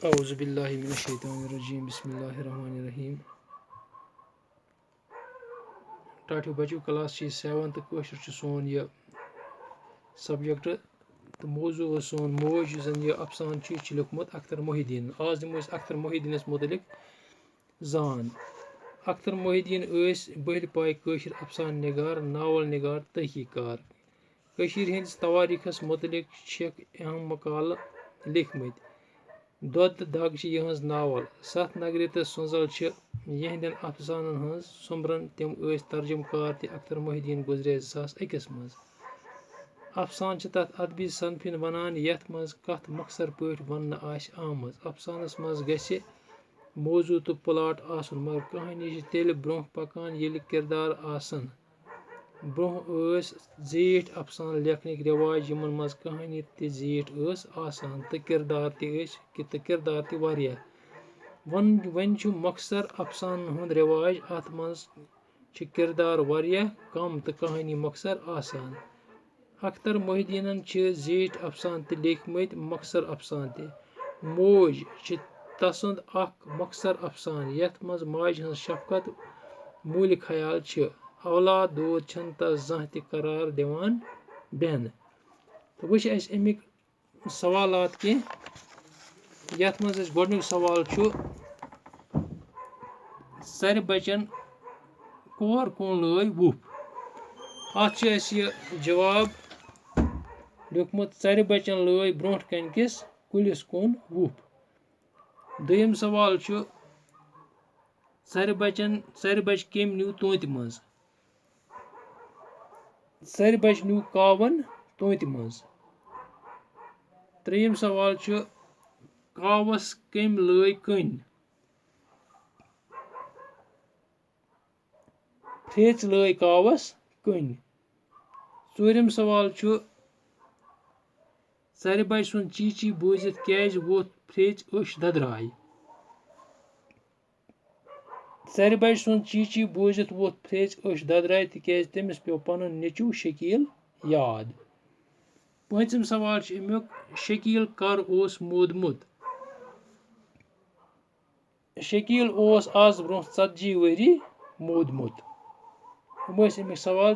اعوذ باللہ من الشیطان الرجیم بسم اللہ الرحمن الرحیم ٹاٹھیو بچو کلاس چھِ 7th کٲشُر چھُ سون یہِ سبجَکٹ تہٕ موضوٗع اوس سون موج یُس زَن یہِ اَفسان چھُ یہِ چھُ لیوٗکھمُت اختر محی الدیٖنن آز دِمو أسۍ اختر محی الدیٖنَس مُتعلِق زان اختر محی الدیٖن ٲسۍ بٔہرِ پایہِ کٲشِر اَفسان نِگار ناوَل نِگار تحقیٖق کار کٔشیٖرِ ہِنٛدِس تواریٖخَس مُتعلِق چھِکھ اہم مقالہٕ لیکھمٕتۍ دۄد تہٕ دَگ چھِ یِہٕنٛز ناوَل سَتھ نگرِ تہٕ سُنٛزَل چھِ یِہنٛدٮ۪ن اَفسانَن ہٕنٛز سُمبرن تِم ٲسۍ ترجُمہٕ کار تہِ اختر محی الدیٖن گُزرے 2001 منٛز اَفسان چھِ تَتھ اَدبی صنفہِ وَنان یَتھ منٛز کَتھ مۄخصر پٲٹھۍ وَننہٕ آسہِ آمٕژ اَفسانَس منٛز گژھِ موضوٗع تہٕ پٕلاٹ آسُن مگر کہانی چھِ تیٚلہِ برونٛہہ پَکان ییٚلہِ کِردار آسَن برونٛہہ ٲسۍ زیٖٹھۍ اَفسان لیکھنٕکۍ رٮ۪واج یِمن منٛز کہانی تہِ زیٖٹھ ٲس آسان تہٕ کِردار تہِ واریاہ وۄنۍ چھُ مۄخصر اَفسانن ہُنٛد رٮ۪واج اَتھ منٛز چھِ کِردار واریاہ کم تہٕ کہانی مۄخصر آسان اختر محی الدیٖنن چھِ زیٖٹھۍ اَفسان تہِ لیکھمٕتۍ مۄخصر اَفسان تہِ موج چھِ تسُنٛد اکھ مۄخصر اَفسان یَتھ منٛز ماجہِ ہٕنٛز شفقت موٗلہِ خیال چھِ اولاد دود چھنہٕ تس زانٛہہ تہِ قرار دِوان بیٚہنہٕ تہٕ وۄنۍ چھِ اَسہِ اَمِکۍ سوالات کینٛہہ یَتھ منٛز اَسہِ گۄڈنیُک سوال چھُ ژرِ بچن کور کُن لٲے وُپھ اَتھ چھُ اَسہِ یہِ جواب لیوٗکھمُت ژرِ بچن لٲے برونٛٹھ کنہِ کِس کُلِس کُن وُپھ دوٚیِم سوال چھُ ژرِ بچہِ کٔمۍ نیوٗ توتہِ منٛز ژرِ بچہِ نیوٗ کاوَن توتہِ منٛز ترٛیٚیِم سوال چھُ کاوَس کٔمۍ لٲے کٔنۍ تھیٚژ لٲے کاوَس کٔنۍ ژوٗرِم سوال چھُ ژرِ بچہِ سُنٛد چی چی بوٗزِتھ کیازِ ووٚتھ تھیٚژ أچھ ددراے ژرِ بچہِ سُنٛد چی چی بوٗزِتھ ووٚتھ تھیٚژ أچھ ددراے تِکیازِ تٔمِس پیوٚو پنُن نیٚچوٗ شکیٖل یاد پوٗنٛژِم سوال چھُ امیُک شکیٖل کر اوس موٗدمُت شکیٖل اوس آز برونٛہہ 40 ؤری موٗدمُت یِم ٲسۍ امیِکۍ سوال